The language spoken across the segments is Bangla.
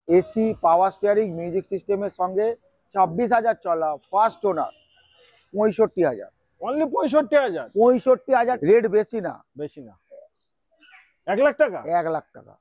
এসি পাওয়ার স্টিয়ারিং মিউজিক সিস্টেমের সঙ্গে 26,000 চলা, ফার্স্ট ওনার 65,000। অনলি 65,000? 65,000 রেট বেশি না, বেশি না। 1 লাখ টাকা? 1 লাখ টাকা।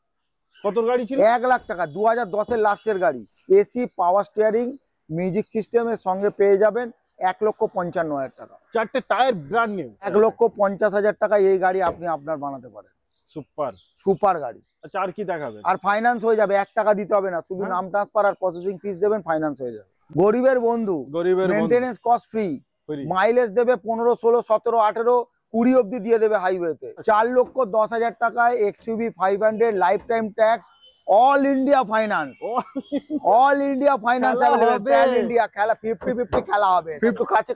কত গাড়ি ছিল? 1 লাখ টাকা, 2010-এর লাস্টের গাড়ি। এসি পাওয়ার স্টিয়ারিং মিউজিক সিস্টেমের সঙ্গে পেয়ে যাবেন 1,55,000 টাকা। 4টে টায়ার ব্র্যান্ড নিউ। 1,50,000 টাকা এই গাড়ি আপনি আপনার বানাতে পারেন। সুপার সুপার গাড়ি। আচ্ছা, আর কি দেখাবে? আর ফাইন্যান্স হয়ে যাবে, 1 টাকা দিতে হবে না, শুধু নাম ট্রান্সফার আর প্রসেসিং ফিস দেবেন, ফাইন্যান্স হয়ে যাবে। গরিবের বন্ধু, মেইনটেনেন্স কস্ট ফ্রি, মাইলেজ দেবে 15, 16, 17, 18, 20 অব্দি দিয়ে দেবে হাইওয়েতে। 4,10,000 টাকায় XUV 500 life time tax, all India finance. All India finance available, pan India. খেলা 50-50 খেলা হবে। একটু কাছে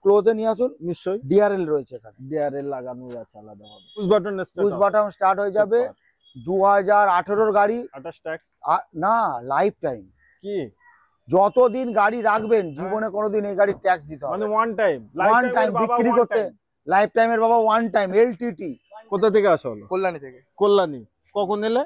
ক্লোজে নিয়ে আসুন। নিশ্চয়ই ডিআরএল রয়েছে এখানে, ডিআরএল লাগানো আছে আলাদা হবে। পুশ বাটন স্টার্ট হয়ে যাবে। 2018-এর গাড়ি, 28 ট্যাক্স না লাইফ টাইম। কি যতদিন গাড়ি রাখবেন জীবনে কোনোদিন এই গাড়ি ট্যাক্স দিতে হবে। মানে ওয়ান টাইম বিক্রি করতে লাইফ টাইমের বাবা, ওয়ান টাইম। এলটিটি। কোথা থেকে আসা হলো? কল্যাণী থেকে। কল্যাণী। কখন এলে?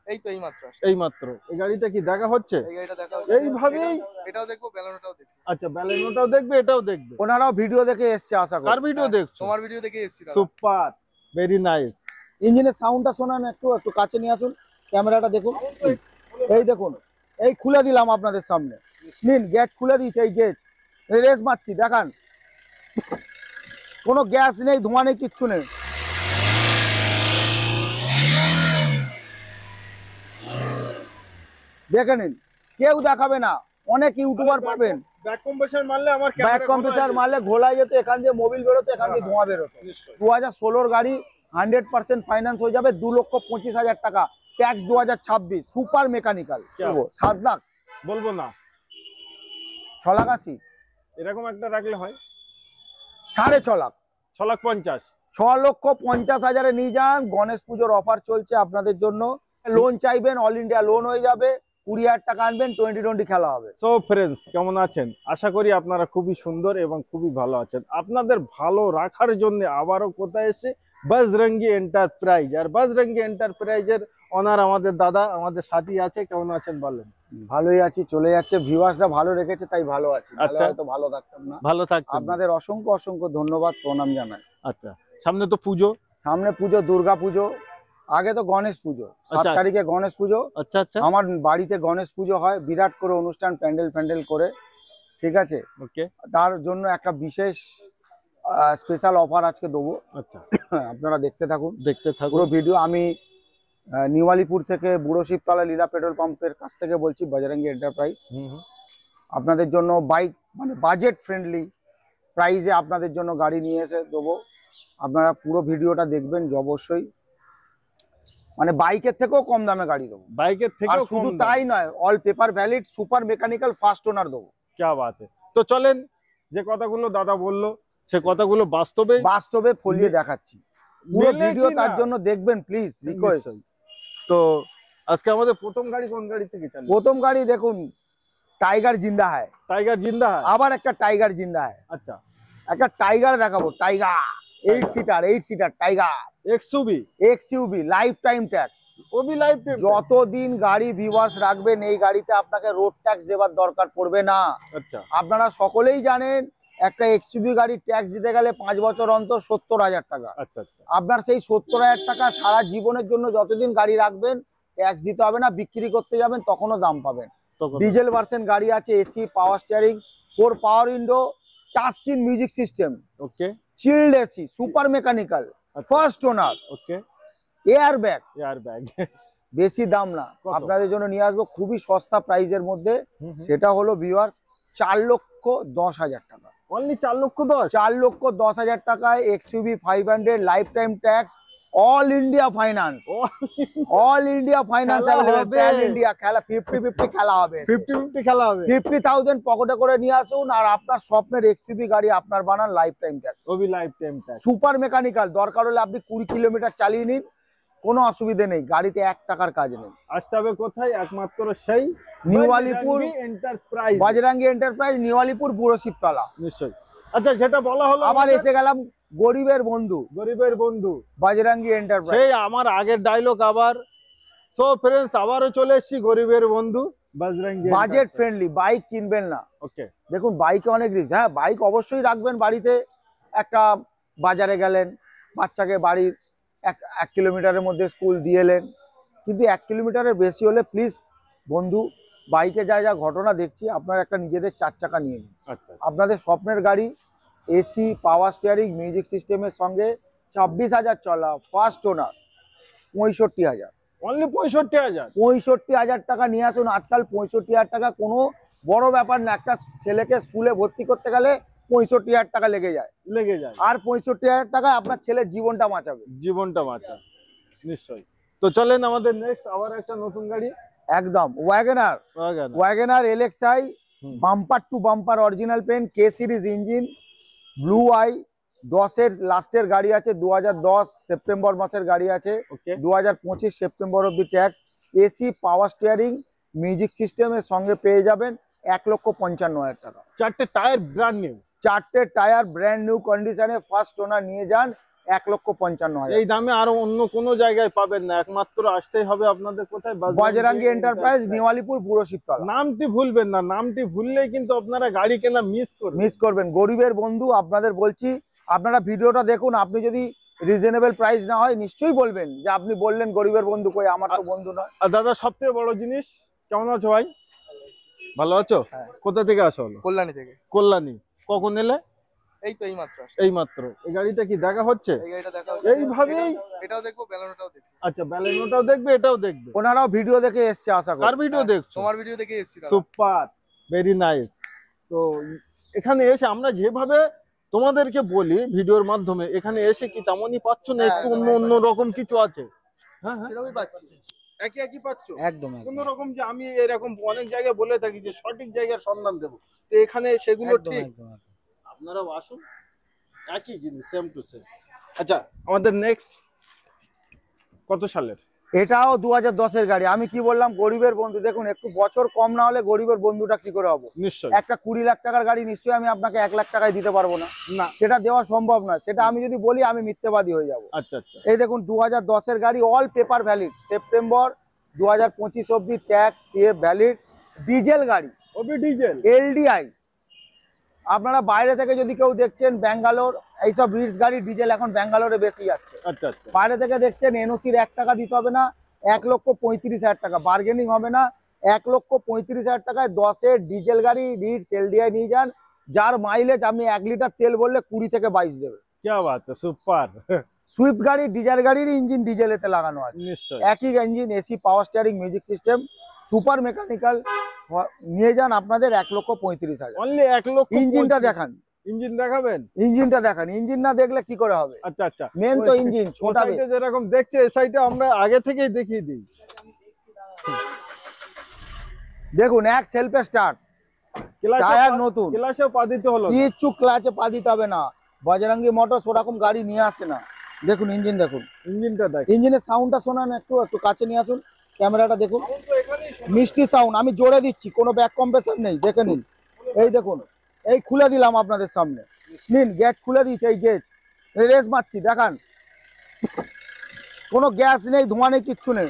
এই তো এইমাত্র। এই গাড়িটা কি দেখা হচ্ছে? এই গাড়িটা দেখা হচ্ছে এইভাবেই। এটাও দেখবো, ব্যালেনোটাও দেখবো। আচ্ছা, ব্যালেনোটাও দেখবে, এটাও দেখবে। ওনারাও ভিডিও দেখে এসছে আশা করি। কার ভিডিও দেখছো? তোমার ভিডিও দেখে এসেছি। Super, very nice. ইঞ্জিনের সাউন্ডটা শোনান, একটু কাছে নিয়ে আসুন, ক্যামেরাটা দেখুন। এই দেখুন, এই খুলে দিলাম আপনাদের সামনে। নিন, গ্যাস খুলে দিয়েছে। এই গ্যাস রেস মারছি, দেখান। কোনো গ্যাস নেই, ধোঁয়া নেই, কিচ্ছু নেই। দেখে নিন, কেউ দেখাবে না। অনেক ইউটিউবার পাবেন ব্যাক কম্প্রেসার মারলে আমার ব্যাক কম্প্রেসার মারলে ঘোলা যেত, এখান দিয়ে মোবিল বেরোতো, এখান দিয়ে ধোঁয়া বেরোতো। 2016-র গাড়ি, 100% ফাইন্যান্স হয়ে যাবে। 2,25,000 টাকা ট্যাক্স 2026। Super mechanical. 7 লাখ বলবো না, 6,80,000। এরকম একটা রাখলে হয় 6.5 লাখ। 6,50,000। 6,50,000 নিয়ে যান। গণেশ পুজোর অফার চলছে আপনাদের জন্য। লোন চাইবেন, অল ইন্ডিয়া লোন হয়ে যাবে। 20,000 টাকা আনবেন, 20-20 খেলা হবে। সো ফ্রেন্ডস, কেমন আছেন? আশা করি আপনারা খুবই সুন্দর এবং খুবই ভালো আছেন। আপনাদের ভালো রাখার জন্য আবারও কোথায় এসে বজরঙ্গি এন্টারপ্রাইজ। আর বজরঙ্গি এন্টারপ্রাইজের ওনার আমাদের দাদা, আমাদের সাথী আছে। কেমন আছেন বলেন? ভালোই আছি, চলে যাচ্ছে। ভিউয়ার্সরা ভালো রেখেছে তাই ভালো আছি। আচ্ছা, তো ভালো থাকতাম না। ভালো থাকবেন। আপনাদের অসংখ্য অসংখ্য ধন্যবাদ, প্রণাম জানাই। আচ্ছা, সামনে তো পুজো। সামনে পুজো, দুর্গা পুজো। আগে তো গণেশ পুজো, 7 তারিখে গণেশ পুজো। আচ্ছা আচ্ছা। আমার বাড়িতে গণেশ পুজো হয়, বিরাট করে অনুষ্ঠান, প্যান্ডেল করে। ঠিক আছে, ওকে। তার জন্য একটা বিশেষ স্পেশাল অফার আজকে দেবো। আচ্ছা, আপনারা দেখতে থাকুন পুরো ভিডিও। আমি নিউ আলিপুর থেকে, বুড়ো শিবতলা লীলা পেট্রোল পাম্পের কাছ থেকে বলছি, বজরঙ্গি এন্টারপ্রাইজ। আপনাদের জন্য বাইক, মানে বাজেট ফ্রেন্ডলি প্রাইসে আপনাদের জন্য গাড়ি নিয়ে এসে দেবো। আপনারা পুরো ভিডিওটা দেখবেন অবশ্যই। মানে বাইকের থেকেও কম দামে গাড়ি দেবো। বাইকের থেকেও কম। শুধু তাই নয়, all paper valid, super mechanical, first ওনার দেবো। क्या बात है। তো চলেন, যে কথাগুলো দাদা বললো সে কথাগুলো বাস্তবে ফলিয়ে দেখাচ্ছি। পুরো ভিডিও তার জন্য দেখবেন প্লিজ, রিকোয়েস্ট। তো আজকে আমাদের প্রথম গাড়ি কোন গাড়ি থেকে চালু? প্রথম গাড়ি দেখুন, টাইগার জিন্দা হয়। টাইগার জিন্দা হয়। আবার একটা টাইগার জিন্দা হয়। আচ্ছা, একটা টাইগার দেখাবো। Tiger 8 seater tiger X U V, life time tax. ও ভি লাইফ টাইম। যতদিন গাড়ি ভিউয়ার্স রাখবেন এই গাড়িতে আপনাকে রোড ট্যাক্স দেওয়ার দরকার পড়বে না। আচ্ছা, আপনারা সকলেই জানেন একটা এক্সইউভি গাড়ি ট্যাক্স দিতে গেলে 5 বছর অন্তর 70,000 টাকা। আচ্ছা আচ্ছা। আপনার সেই 70,000 টাকা সারা জীবনের জন্য যতদিন গাড়ি রাখবেন ট্যাক্স দিতে হবে না। বিক্রি করতে যাবেন তখনও দাম পাবেন। ডিজেল ভার্সন গাড়ি আছে, A C power steering, 4 power window, touch screen music system. Okay. Chilled A C, super mechanical, first owner. Okay. Air bag. বেশি দাম না, আপনাদের জন্য নিয়ে আসবো খুবই সস্তা প্রাইজের মধ্যে। সেটা হলো ভিউয়ার্স 4,10,000 টাকা। অনলি 4,10,000? 4,10,000 টাকায় XUV 500 life time tax, all India finance. All India finance available, pan India. খেলা 50-50 খেলা হবে। 50-50 খেলা হবে। 50,000 পকেটে করে নিয়ে আসুন আর আপনার স্বপ্নের এক্সইউভি গাড়ি আপনার বানান, লাইফ টাইম ট্যাক্স। ও ভি life time tax. Super mechanical, দরকার হলে আপনি 20 কিলোমিটার চালিয়ে নিন, কোনো অসুবিধা নেই। গাড়িতে 1 টাকার কাজ নেই। আসতে হবে কোথায়? একমাত্র সেই new Alipore enterprise. Bajrangi enterprise, new Alipore, Buro Shibtala. নিশ্চয়ই। আচ্ছা, যেটা বলা হলো, আবার এসে গেলাম গরিবের বন্ধু বজরঙ্গি এন্টারপ্রাইজ। সেই আমার আগের ডায়লগ আবার সো ফ্রেন্ডস আবারও চলে এসেছি গরিবের বন্ধু বজরঙ্গি বাজেট ফ্রেন্ডলি বাইক কিনবেন না। ওকে, দেখুন বাইকে অনেক রিস্ক। হ্যাঁ, বাইক অবশ্যই রাখবেন বাড়িতে। একটা বাজারে গেলেন, বাচ্চাকে বাড়ির এক কিলোমিটারের মধ্যে স্কুল দিয়ে এলেন, কিন্তু 1 কিলোমিটারের বেশি হলে প্লিজ বন্ধু, বাইকে যা যা ঘটনা দেখছি, আপনার একটা নিজেদের 4 চাকা নিয়ে নিন। আচ্ছা আপনাদের স্বপ্নের গাড়ি, এসি, পাওয়ার স্টিয়ারিং, মিউজিক সিস্টেমের সঙ্গে 26,000 চলা, ফার্স্ট ওনার, 65,000। অনলি 65,000। 65,000 টাকা নিয়ে আসুন। আজকাল 65,000 টাকা কোনো বড় ব্যাপার না। একটা ছেলেকে স্কুলে ভর্তি করতে গেলে 65,000 টাকা লেগে যায়। আর 65,000 টাকা আপনার ছেলের জীবনটা বাঁচাবে। জীবনটা বাঁচা নিশ্চয়ই। তো চলেন আমাদের নেক্সট আবার একটা নতুন গাড়ি। একদম Wagon R L X I, bumper to bumper original পেন, K series engine, blue eye, 10-এর লাস্টের গাড়ি আছে, 2010 সেপ্টেম্বর মাসের গাড়ি আছে, ওকে 2025 সেপ্টেম্বর অব্দি ট্যাক্স। এসি, পাওয়ার স্টিয়ারিং, মিউজিক সিস্টেমের সঙ্গে পেয়ে যাবেন 1,55,000 টাকা। 4টে টায়ার ব্র্যান্ড নিউ। 4টে টায়ার ব্র্যান্ড নিউ কন্ডিশনে ফার্স্ট ওনার নিয়ে যান 1,55,000। এই দামে আরো অন্য কোনো জায়গায় পাবেন না, একমাত্র আসতেই হবে আপনাদের কোথায়, বজরঙ্গি এন্টারপ্রাইজ, নিওয়ালিপুর, পুরো শিবতলা। নামটি ভুলবেন না, নামটি ভুললেই কিন্তু আপনারা গাড়ি কেনা মিস করবেন। গরিবের বন্ধু আপনাদের বলছি, আপনারা ভিডিওটা দেখুন। আপনি যদি রিজনেবল প্রাইস না হয় নিশ্চয়ই বলবেন যে আপনি বললেন গরিবের বন্ধু, কই আমার তো বন্ধু নয়। আর দাদা সবথেকে বড় জিনিস, কেমন আছো ভাই? ভালো আছো? হ্যাঁ। কোথা থেকে আসো? হলো কল্যাণী থেকে। কল্যাণী। কখন এলে? এই তো এই মাত্র আসলাম। এই মাত্র। এই গাড়িটা কি দেখা হচ্ছে? এই গাড়িটা দেখা এইভাবেই এটাও দেখবো, ব্যালেনোটাও দেখবো। আচ্ছা, ব্যালেনোটাও দেখবে, এটাও দেখবে। ওনারাও ভিডিও দেখে এসছে আশা করি। কার ভিডিও দেখছো? তোমার ভিডিও দেখে এসেছি দাদা। Super, very nice. তো এখানে এসে আমরা যেভাবে তোমাদেরকে বলি ভিডিওর মাধ্যমে, এখানে এসে কি তেমনই পাচ্ছ না? হ্যাঁ, একটু একদম, অন্য রকম কিছু আছে? হ্যাঁ হ্যাঁ, সেরকমই পাচ্ছি। একই পাচ্ছ একদম কোন রকম, যে আমি এরকম অনেক জায়গায় বলে থাকি যে সঠিক জায়গার সন্ধান দেবো, তো এখানে সেগুলো ঠিক। আপনারাও আসুন, একই জিনিস, সেম টু সেম। আচ্ছা, আমাদের নেক্সট কত সালের? এটাও 2010-এর গাড়ি। আমি কি বললাম, গরিবের বন্ধু। দেখুন, একটু বছর কম না হলে গরিবের বন্ধুটা কি করে হবো? নিশ্চয়ই। একটা 20 লাখ টাকার গাড়ি নিশ্চয়ই আমি আপনাকে 1 লাখ টাকায় দিতে পারবো না। না, সেটা দেওয়া সম্ভব নয়। সেটা আমি যদি বলি আমি মিথ্যেবাদী হয়ে যাব। আচ্ছা আচ্ছা। এই দেখুন 2010-এর গাড়ি, অল পেপার ভ্যালিড, সেপ্টেম্বর 2025 অব্দি ট্যাক্স সিএফ ভ্যালিড, ডিজেল গাড়ি, ওবি ডিজেল, এলডিআই। আপনারা বাইরে থেকে যদি কেউ দেখছেন, ব্যাঙ্গালোর, এইসব রিটস গাড়ি ডিজেল এখন ব্যাঙ্গালোরে বেশি যাচ্ছে। আচ্ছা আচ্ছা। বাইরে থেকে দেখছেন, এনওসির 1 টাকা দিতে হবে না, 1,35,000 টাকা, বার্গেনিং হবে না। 1,35,000 টাকায় 10-এর ডিজেল গাড়ি রিটস এলডিআই নিয়ে যান, যার মাইলেজ আপনি 1 লিটার তেল বললে 20 থেকে 22 দেবে। কি বাত, সুপার। সুইফট গাড়ি, ডিজেল গাড়ির ইঞ্জিন ডিজেলেতে লাগানো আছে, নিশ্চয়ই একই engine, AC, power steering, music system, super mechanical নিয়ে যান আপনাদের 1,35,000। অনলি 1 লক্ষ। ইঞ্জিনটা দেখান। ইঞ্জিন দেখাবেন? ইঞ্জিনটা দেখান। ইঞ্জিন না দেখলে কি করে হবে? আচ্ছা আচ্ছা, মেন তো ইঞ্জিন। ছোটা যেরকম দেখছে এই সাইডে আমরা আগে থেকেই দেখিয়ে দিই। দেখুন, এক সেলফে স্টার্ট, টায়ার নতুন, ক্লাসেও পা দিতে হলো, কিচ্ছু ক্লাচে পা দিতে হবে না। বজরঙ্গি মোটরস ওরকম গাড়ি নিয়ে আসে না। দেখুন ইঞ্জিন, দেখুন ইঞ্জিনটা দেখ, ইঞ্জিনের সাউন্ডটা শোনান, একটু কাছে নিয়ে আসুন, ক্যামেরাটা দেখুন, মিষ্টি সাউন্ড। আমি জোরে দিচ্ছি, কোনো ব্যাক কম্প্রেসার নেই, দেখে নিন। এই দেখুন, এই খুলে দিলাম আপনাদের সামনে, নিন, গেট খুলে দিচ্ছি, এই গেট রেস মারছি, দেখান, কোনো গ্যাস নেই, ধোঁয়া নেই, কিচ্ছু নেই।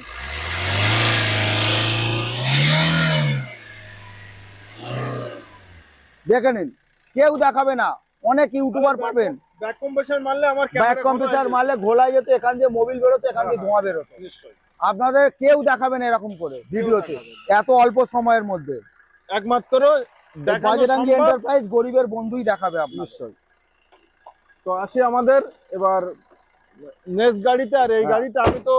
দেখে নিন, কেউ দেখাবে না। অনেক ইউটিউবার পাবেন ব্যাক কম্প্রেসার মারলে আমার ব্যাক কম্প্রেসার মারলে ঘোলা যেত, এখান দিয়ে মোবিল বেরোতো, এখান দিয়ে ধোঁয়া বেরোতো। নিশ্চয়ই। আপনাদের কেউ দেখাবেন এরকম করে ভিডিওতে, এত অল্প সময়ের মধ্যে। একমাত্র বজরঙ্গি এন্টারপ্রাইজ, গরিবের বন্ধুই দেখাবে আপনার। নিশ্চয়ই। তো আসি আমাদের এবার নেক্সট গাড়িতে। আর এই গাড়িটা আমি তো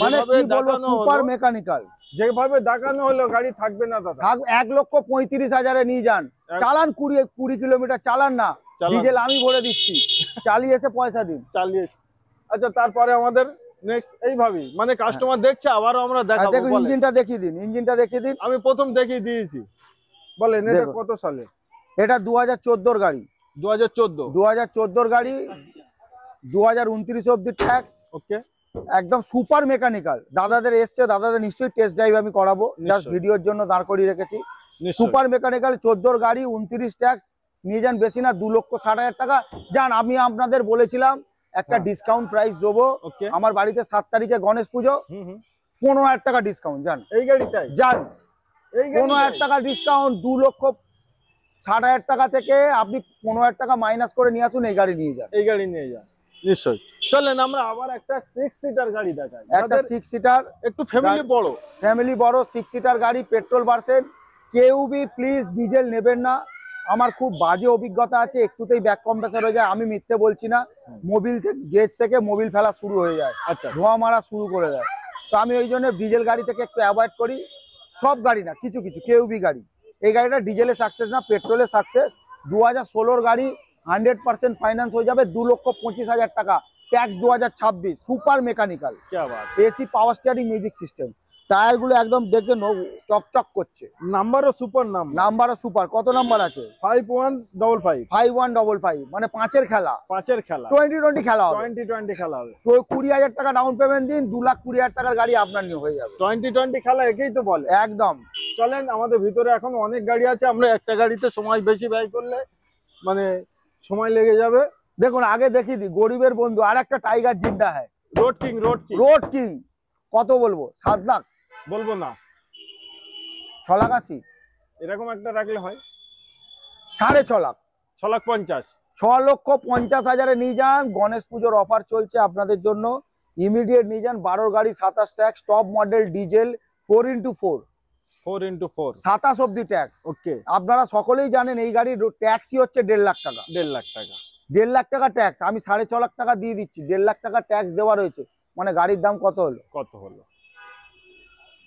মানে কি বলবো, সুপার মেকানিক্যাল। যেভাবে দেখানো হলো, গাড়ি থাকবে না দাদা। 1,35,000-এ নিয়ে যান, চালান, 20 কিলোমিটার চালান না, ডিজেল আমি ভরে দিচ্ছি, চালিয়ে এসে পয়সা দিন। চালিয়ে। আচ্ছা, তারপরে আমাদের নেক্সট এইভাবেই, মানে কাস্টমার দেখছে, আবারও আমরা দেখাবো। দেখুন ইঞ্জিনটা দেখিয়ে দিন, ইঞ্জিনটা দেখিয়ে দিন। আমি প্রথম দেখিয়ে দিয়েছি। বলেন এটা কত সালে? এটা 2014-র গাড়ি। 2014? 2014-র গাড়ি, 2029 অব্দি ট্যাক্স। ওকে, একদম সুপার মেকানিক্যাল। দাদাদের এসছে, দাদাদের নিশ্চয়ই টেস্ট ড্রাইভ আমি করাবো, জাস্ট ভিডিওর জন্য দাঁড় করিয়ে রেখেছি। সুপার মেকানিক্যাল, 14-র গাড়ি, 29 ট্যাক্স, নিয়ে যান, বেশি না, 2,60,000 টাকা যান। আমি আপনাদের বলেছিলাম একটা ডিসকাউন্ট প্রাইস দেবো। আমার বাড়িতে 7 তারিখে গণেশ পুজো, 15,000 টাকা ডিসকাউন্ট যান, এই গাড়িটাই যান এই 15,000 টাকা ডিসকাউন্ট, 2,60,000 টাকা থেকে আপনি 15,000 টাকা মাইনাস করে নিয়ে আসুন, এই গাড়ি নিয়ে যান। এই গাড়ি নিয়ে যান নিশ্চয়ই। চলেন আমরা আবার একটা 6 সিটার গাড়ি দেখাই, একটা 6 সিটার একটু ফ্যামিলি বড়, 6 সিটার গাড়ি, পেট্রোল ভার্সন। কেউ বি প্লিজ ডিজেল নেবেন না, আমার খুব বাজে অভিজ্ঞতা আছে, একটুতেই ব্যাক কম্প্রেসার হয়ে যায়, আমি মিথ্যে বলছি না। মোবিল থেকে গেজ থেকে মোবিল ফেলা শুরু হয়ে যায়, আচ্ছা ধোঁয়া মারা শুরু করে দেয়। তো আমি ওই জন্য ডিজেল গাড়ি থেকে একটু অ্যাভয়েড করি, সব গাড়ি না, কিছু কিছু কেউ বি গাড়ি। এই গাড়িটা ডিজেলে সাকসেস না, পেট্রোলে সাকসেস। 2016 গাড়ি, 100% ফাইন্যান্স হয়ে যাবে, 2,25,000 টাকা, tax 2026, super mechanical, AC, power steering, music system. Tyre গুলো একদম দেখে চকচক করছে, নাম্বারও সুপার, নাম্বারও সুপার। কত নাম্বার আছে? 5155 5155, মানে 5-এর খেলা, 5-এর খেলা, 2020 খেলা হবে, 2020 খেলা হবে। তো 20,000 টাকা ডাউন পেমেন্ট দিন, 2,20,000 টাকার গাড়ি আপনার নিয়ে হয়ে যাবে। 2020 খেলা একেই তো বলে একদম। চলেন, আমাদের ভিতরে এখন অনেক গাড়ি আছে, আমরা একটা গাড়িতে সময় বেশি ব্যয় করলে মানে সময় লেগে যাবে। দেখুন আগে দেখিয়ে দিই, গরিবের বন্ধু আর একটা টাইগার জিন্দা হ্যাঁ, রোড কিং, রোড কিং। কত বলবো? 7 লাখ বলবো না, 6 লাখ 80, এরকম একটা রাখলে হয় 6.5 লাখ, 6,50,000, 6,50,000 নিয়ে যান। গণেশ পুজোর অফার চলছে আপনাদের জন্য, ইমিডিয়েট নিয়ে যান। 12 গাড়ি, 27 tax, top model diesel, 4x4, 4x4, 27 অব্দি ট্যাক্স। ওকে। আপনারা সকলেই জানেন এই গাড়ির ট্যাক্সই হচ্ছে 1.5 লাখ টাকা, 1.5 লাখ টাকা, 1.5 লাখ টাকা ট্যাক্স। আমি 6.5 লাখ টাকা দিয়ে দিচ্ছি, 1.5 লাখ টাকা ট্যাক্স দেওয়া রয়েছে, মানে গাড়ির দাম কত হলো? কত হলো?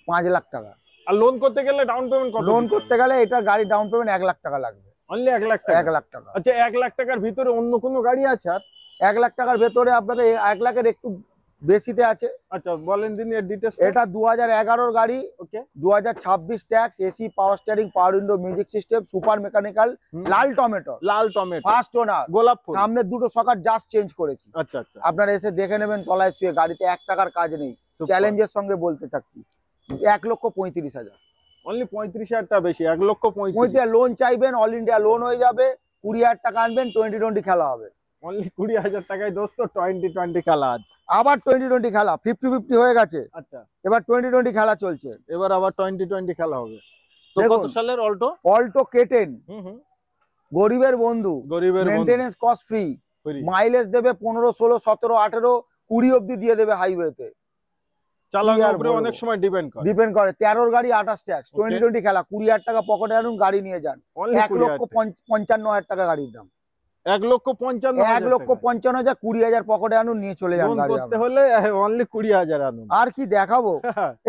5 লাখ টাকা। আর লোন করতে গেলে ডাউন পেমেন্ট কত? লোন করতে গেলে এটা গাড়ির ডাউন পেমেন্ট 1 লাখ টাকা লাগবে, অনলি 1 লাখ টাকা, 1 লাখ টাকা। আচ্ছা 1 লাখ টাকার ভিতরে অন্য কোনো গাড়ি আছে আর? 1 লাখ টাকার ভেতরে আপনাদের 1 লাখের একটু বেশিতে আছে। আচ্ছা বলেন দিন এর ডিটেইলস। এটা 2011 গাড়ি, okay, 2026 tax, A C, power steering, power window, music system, super mechanical, লাল টমেটো, ফার্স্ট ওনার, গোলাপ ফুল, সামনে দুটো সকার জাস্ট চেঞ্জ করেছি। আচ্ছা আচ্ছা, আপনারা এসে দেখে নেবেন তলায় শুয়ে, গাড়িতে 1 টাকার কাজ নেই, চ্যালেঞ্জের সঙ্গে বলতে থাকছি। 1,35,000, অনলি 35,000 টাকা বেশি, 1,35,000। লোন চাইবেন, অল ইন্ডিয়া লোন হয়ে যাবে। 20,000 টাকা আনবেন, 2020 খেলা হবে। অনলি 20,000 টাকায় দোস্ত 2020 খেলা আছে, আবার 2020 খেলা, 50-50 হয়ে গেছে। আচ্ছা এবার 2020 খেলা চলছে, এবার আবার 2020 খেলা হবে। তো দেখুন, কত সালের অল্টো? অল্টো K10, গরিবের বন্ধু, গরিবের বন্ধু, maintenance cost free, Free। Mileage দেবে 15, 16, 17, 18, 20 অব্দি দিয়ে দেবে হাইওয়েতে। চালানোর উপরে অনেক সময় ডিপেন্ড করে, 13 গাড়ি, 28 ট্যাক্স, 2020 খেলা। 20,000 টাকা পকেটে আনুন, গাড়ি নিয়ে যান। Only 1,55,000 টাকা গাড়ির দাম, 1,55,000, 1,55,000, 20,000 পকেটে আনুন, নিয়ে চলে যান। লোন গাড়ি করতে হলে অনলি 20,000 আনুন। আর কি দেখাবো?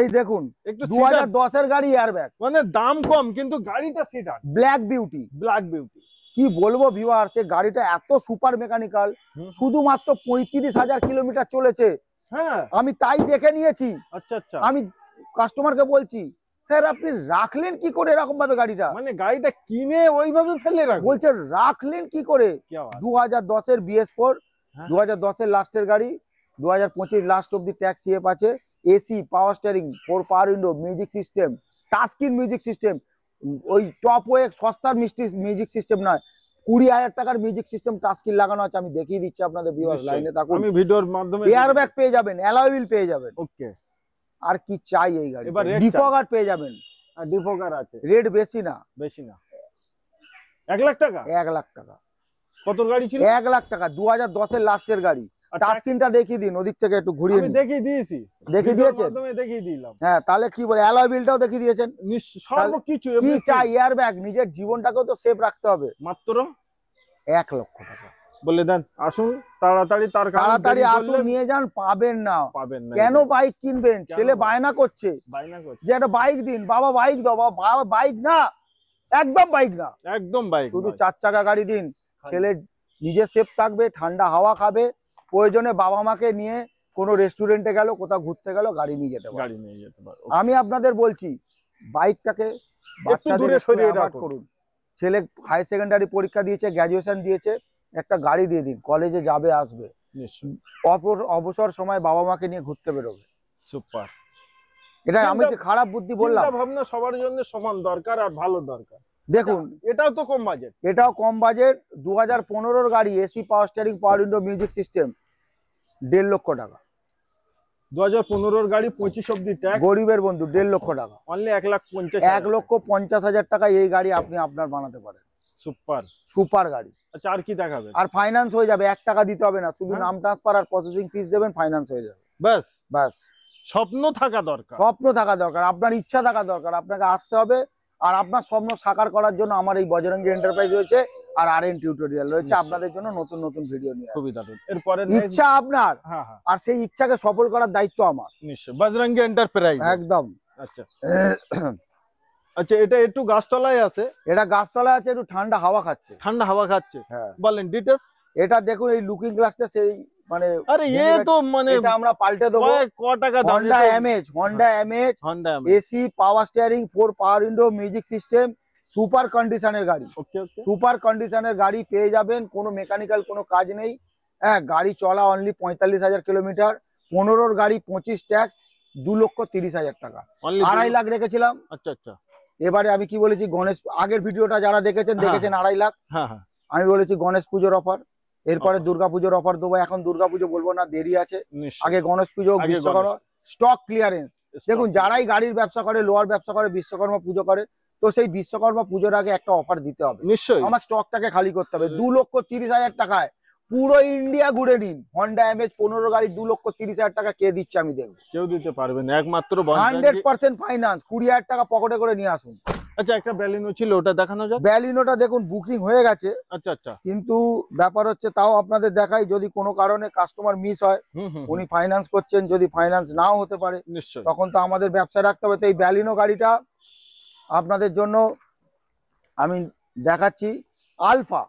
এই দেখুন, একটু 2010 এর গাড়ি, এয়ারব্যাগ, মানে দাম কম কিন্তু গাড়িটা sit down, black beauty. Black beauty, কি বলবো ভিউয়ার, সে গাড়িটা এত সুপার মেকানিক্যাল, শুধুমাত্র 35,000 কিলোমিটার চলেছে। হ্যাঁ আমি তাই দেখে নিয়েছি। আচ্ছা আচ্ছা, আমি কাস্টমারকে বলছি, স্যার আপনি রাখলেন কি করে এরকম ভাবে গাড়িটা? মানে গাড়িটা কিনে ওইভাবে ফেলে রাখবো? বলছে রাখলেন কি করে? কি আবার 2010 এর BS4, হ্যাঁ। 2010 এর লাস্টের গাড়ি, 2025 লাস্ট অব্দি ট্যাক্স ইএফ আছে, A C, power steering, 4 power window, music system, touchscreen music system, ওই টপ ওয়ে সস্তার মিউজিক সিস্টেম নয়, 20,000 টাকার মিউজিক সিস্টেম টাচস্ক্রিন লাগানো আছে। আমি দেখিয়ে দিচ্ছি আপনাদের ভিউয়ার্স, লাইনে থাকুন। আমি ভিডিওর মাধ্যমে এয়ারব্যাগ পেয়ে যাবেন, অ্যালয় হুইল পেয়ে যাবেন। ওকে, আর কি চাই এই গাড়ি? এবার রেট ডিফগার পেয়ে যাবেন, আর ডিফোগার আছে, রেট বেশি না, বেশি না। 1 লাখ টাকা? 1 লাখ টাকা। কত গাড়ি ছিল? 1 লাখ টাকা, 2010 এর লাস্টের গাড়ি। আর টাচস্ক্রিনটা দেখিয়ে দিন, ওদিক থেকে একটু ঘুরিয়ে আমি নিন। দেখিয়ে দিয়েছি, দেখিয়ে ভিডিওর দিয়েছেন? মাধ্যমে দেখিয়ে দিলাম। হ্যাঁ, তাহলে কি বলে, অ্যালয় হুইলটাও দেখিয়ে দিয়েছেন। সর্বকিছু কি চাই? এয়ারব্যাগ, নিজের জীবনটাকেও তো সেফ রাখতে হবে। মাত্র 1 লক্ষ টাকা। বলে দেন, আসুন তাড়াতাড়ি, তাড়াতাড়ি আসুন, নিয়ে যান, পাবেন না। পাবেন না। কেন বাইক কিনবেন? ছেলে বায়না করছে যে একটা বাইক দিন, বাবা বাইক দাও, বাবা বাইক না, একদম বাইক না, একদম বাইক, শুধু 4 চাকা গাড়ি দিন। ছেলে নিজে সেফ থাকবে, ঠান্ডা হাওয়া খাবে, প্রয়োজনে বাবা মাকে নিয়ে কোনো রেস্টুরেন্টে গেল, কোথাও ঘুরতে গেল, গাড়ি নিয়ে যেতে পারে। আমি আপনাদের বলছি, বাইকটাকে দূরে সরিয়ে রাখুন। করুন। ছেলে হায়ার সেকেন্ডারি পরীক্ষা দিয়েছে, গ্র্যাজুয়েশন দিয়েছে, একটা গাড়ি দিয়ে দিন, কলেজে যাবে আসবে, অবসর সময় বাবা মাকে নিয়ে ঘুরতে বেরোবে। সুপার। এটা আমি কি খারাপ বুদ্ধি বললাম? চিন্তা ভাবনা সবার জন্য সমান দরকার, আর ভালো দরকার। দেখুন, এটাও তো কম বাজেট, এটাও কম বাজেট, 2015 গাড়ি, AC, power steering, power window, music system, 1.5 লক্ষ টাকা। 2015 গাড়ি 25 অবধি ট্যাক্স, গরিবের বন্ধু 1.5 লক্ষ টাকা, অনলি 1,50,000, 1,50,000 টাকা এই গাড়ি আপনি আপনার বানাতে পারেন। সুপার সুপার গাড়ি। আচ্ছা, আর কি দেখাবেন? আর ফাইন্যান্স হয়ে যাবে, 1 টাকা দিতে হবে না, শুধু হ্যাঁ। নাম ট্রান্সফার আর প্রসেসিং ফিস দেবেন, ফাইন্যান্স হয়ে যাবে। বাস বাস, স্বপ্ন থাকা দরকার। স্বপ্ন থাকা দরকার, আপনার ইচ্ছা থাকা দরকার, আপনাকে আসতে হবে। আর আপনার স্বপ্ন সাকার করার জন্য আমার এই বজরঙ্গী এন্টারপ্রাইজ রয়েছে আর RN টিউটোরিয়াল রয়েছে, নিশ্চয়ই। আপনাদের জন্য নতুন নতুন ভিডিও নিয়ে আসবে। খুবই দারুণ। এরপরে ইচ্ছা আপনার, হ্যাঁ হ্যাঁ আর সেই ইচ্ছাকে সফল করার দায়িত্ব আমার। নিশ্চয়, বজরঙ্গী এন্টারপ্রাইজ। একদম। আচ্ছা আচ্ছা, এটা একটু গাছতলায় আছে, এটা গাছতলায় আছে, একটু ঠান্ডা হাওয়া খাচ্ছে। ঠান্ডা হাওয়া খাচ্ছে। হ্যাঁ, বলেন ডিটেলস। এটা দেখুন, এই লুকিং গ্লাসটা সেই মানে আরে এ তো মানে এটা আমরা পাল্টে দেবো। ক টাকা দাম? Honda MH, Honda MH, Honda AC, power steering, 4 power window, music system, super কন্ডিশনের গাড়ি। ওকে ওকে, সুপার কন্ডিশনের গাড়ি পেয়ে যাবেন, কোনো মেকানিক্যাল কোনো কাজ নেই। হ্যাঁ, গাড়ি চলা অনলি 45,000 কিলোমিটার, 15 গাড়ি, 25 ট্যাক্স, 2,30,000 টাকা, অনলি 2.5 লাখ রেখেছিলাম। আচ্ছা আচ্ছা, এবারে আমি কি বলেছি, গণেশ আগের ভিডিওটা যারা দেখেছেন হ্যাঁ, 2.5 লাখ। হ্যাঁ হ্যাঁ আমি বলেছি গণেশ পুজোর অফার, এরপরে Offer। দুর্গাপুজোর অফার দেবো। এখন দুর্গাপুজো বলবো না, দেরি আছে, নিশ্চয়। আগে গণেশ পুজো, আগে বিশ্বকর্মা, স্টক ক্লিয়ারেন্স। দেখুন, যারাই গাড়ির ব্যবসা করে, লোহার ব্যবসা করে, বিশ্বকর্মা পুজো করে, তো সেই বিশ্বকর্মা পুজোর আগে একটা অফার দিতে হবে। নিশ্চয়ই আমার স্টকটাকে খালি করতে হবে। 2,30,000 টাকায় পুরো ইন্ডিয়া ঘুরে নিন। হন্ডা এমএইচ 15 গাড়ি 2,30,000 টাকা কে দিচ্ছে আমি দেখবো। কেউ দিতে পারবে না, একমাত্র বজরঙ্গী। 100% ফাইন্যান্স, 20,000 টাকা পকেটে করে নিয়ে আসুন। আচ্ছা, একটা ব্যালিনো ছিল, ওটা দেখানো যাক। ব্যালিনোটা দেখুন বুকিং হয়ে গেছে, আচ্ছা আচ্ছা, কিন্তু ব্যাপার হচ্ছে, তাও আপনাদের দেখাই, যদি কোনো কারণে কাস্টমার মিস হয়, হুম হুম উনি ফাইন্যান্স করছেন, যদি ফাইন্যান্স নাও হতে পারে, নিশ্চয়। তখন তো আমাদের ব্যবসা রাখতে হবে। তো এই ব্যালিনো গাড়িটা আপনাদের জন্য আমি দেখাচ্ছি। আলফা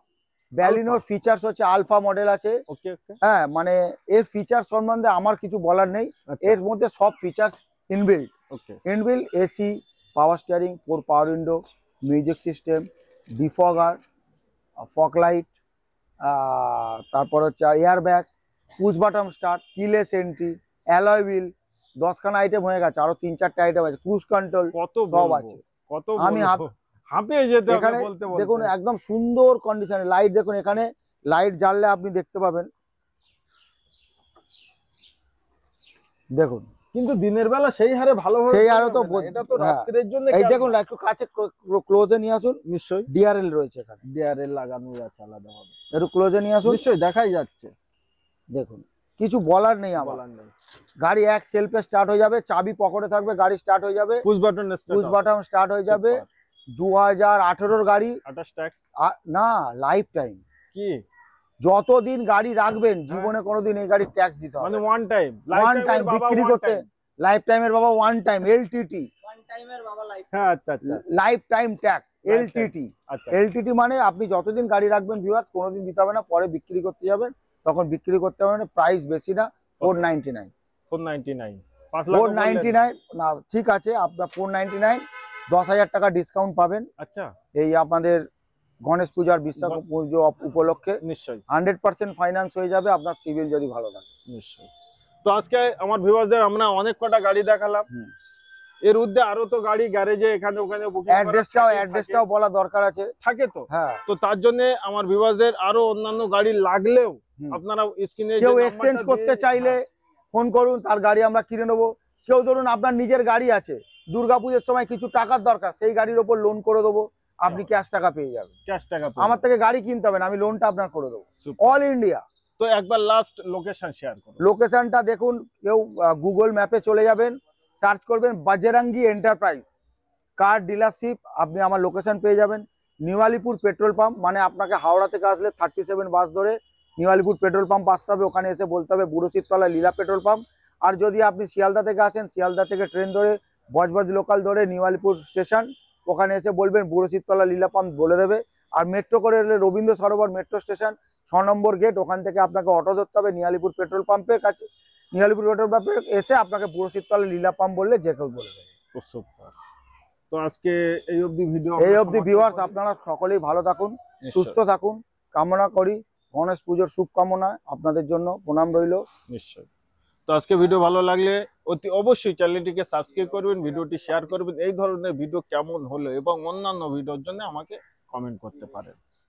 ব্যালিনোর ফিচার্স হচ্ছে, আলফা মডেল আছে। ওকে ওকে, হ্যাঁ, মানে এর ফিচার সম্বন্ধে আমার কিছু বলার নেই, এর মধ্যে সব features inbuilt. Okay, inbuilt A C, power steering, 4 power window, music system, defogger, fog light, তারপর হচ্ছে air bag, push button start, keyless entry, alloy wheel, 10খানা আইটেম হয়ে গেছে, আরো 3-4টে আইটেম আছে, ক্রুজ কন্ট্রোল, কত সব বলবো, আছে। কত আমি হাঁপিয়ে যেতে হবে এখানে বলতে বলতে। দেখুন, একদম সুন্দর কন্ডিশনে লাইট দেখুন, এখানে লাইট জ্বাললে আপনি দেখতে পাবেন, দেখুন। কিন্তু দিনের বেলা সেই হারে ভালো হবে, সেই হারে তো এটা তো হ্যাঁ। রাত্রের জন্য। এই দেখুন, একটু কাছে ক্লোজে নিয়ে আসুন। নিশ্চয়ই ডিআরএল রয়েছে এখানে, ডিআরএল লাগানো আছে আলাদাভাবে। একটু ক্লোজে নিয়ে আসুন। নিশ্চয়ই দেখাই যাচ্ছে, দেখুন, কিছু বলার নেই আমার। বলার নেই। গাড়ি এক সেলফে স্টার্ট হয়ে যাবে, চাবি পকেটে থাকবে, গাড়ি স্টার্ট হয়ে যাবে, push button push button start হয়ে যাবে। 2018 গাড়ি, 28 ট্যাক্স না লাইফ টাইম, কি যতদিন গাড়ি রাখবেন জীবনে কোনোদিন এই গাড়ির ট্যাক্স দিতে হবে মানে না। ওয়ান টাইম, ওয়ান টাইম বিক্রি করতে, লাইফ টাইমের বাবা ওয়ান টাইম, এলটিটি, হ্যাঁ আচ্ছা আচ্ছা life time tax, Lifetime। LTT. আচ্ছা, এলটিটি মানে আপনি যতদিন গাড়ি রাখবেন ভিউয়ার্স, কোনোদিন দিতে হবে না, পরে বিক্রি করতে যাবেন, তখন বিক্রি করতে হবে না। প্রাইস বেশি না, 499, 499, 5 লাখ 499 না, ঠিক আছে, আপনার 499, 10,000 টাকা ডিসকাউন্ট পাবেন আচ্ছা, এই আপনাদের গণেশ পূজার বিশ্বকর্মা পুজো উপলক্ষে। নিশ্চয়ই 100% ফাইন্যান্স হয়ে যাবে, আপনার সিভিল যদি ভালো থাকে। নিশ্চয়ই। তো আজকে আমার ভিউয়ারদের আমরা অনেক কটা গাড়ি দেখালাম, এর মধ্যে আরো তো গাড়ি গ্যারেজে এখানে ওখানে বুকিং অ্যাড্রেসটাও বলা দরকার আছে, থাকে তো। হ্যাঁ, তো তার জন্য আমার ভিউয়ারদের আরো অন্যান্য গাড়ি লাগলেও আপনারা স্ক্রিনে কেউ এক্সচেঞ্জ করতে চাইলে ফোন করুন, তার গাড়ি আমরা কিনে নেবো। কেউ ধরুন আপনার নিজের গাড়ি আছে, দুর্গাপুজোর সময় কিছু টাকার দরকার, সেই গাড়ির ওপর লোন করে দেবো, আপনি ক্যাশ টাকা পেয়ে যাবেন। ক্যাশ টাকা আমার থেকে গাড়ি কিনতে হবে না, আমি লোনটা আপনার করে দেবো, অল ইন্ডিয়া। তো একবার লাস্ট লোকেশন শেয়ার করুন। লোকেশনটা দেখুন, কেউ গুগল ম্যাপে চলে যাবেন, সার্চ করবেন বজরঙ্গী এন্টারপ্রাইজ কার ডিলারশিপ, আপনি আমার লোকেশন পেয়ে যাবেন। নিউ আলিপুর পেট্রোল পাম্প, মানে আপনাকে হাওড়া থেকে আসলে 37 বাস ধরে নিউ আলিপুর পেট্রোল পাম্প আসতে হবে, ওখানে এসে বলতে হবে বুড়োশিবতলা লীলা পেট্রোল পাম্প। আর যদি আপনি শিয়ালদা থেকে আসেন, শিয়ালদা থেকে ট্রেন ধরে বজবজ লোকাল ধরে নিউ আলিপুর স্টেশন, ওখানে এসে বলবেন বুড়োশিবতলা লীলা পাম্প, বলে দেবে। আর মেট্রো করে এলে রবীন্দ্র সরোবর মেট্রো স্টেশন 6 নম্বর গেট, ওখান থেকে আপনাকে অটো ধরতে হবে নিউ আলিপুর পেট্রোল পাম্পের কাছে। নিউ আলিপুর পেট্রোল পাম্পে এসে আপনাকে বুড়োশিবতলা লীলা পাম্প বললে যে কেউ বলে দেবে। তো আজকে এই অবধি ভিডিও, এই অবধি ভিউয়ার্স, আপনারা সকলেই ভালো থাকুন, সুস্থ থাকুন কামনা করি। গণেশ পুজোর শুভকামনা আপনাদের জন্য, প্রণাম রইল। নিশ্চয়ই। তো আজকে ভিডিও ভালো লাগলে অতি অবশ্যই চ্যানেলটিকে সাবস্ক্রাইব করবেন, ভিডিওটি শেয়ার করবেন। এই ধরনের ভিডিও কেমন হলো এবং অন্যান্য ভিডিওর জন্য আমাকে কমেন্ট করতে পারেন।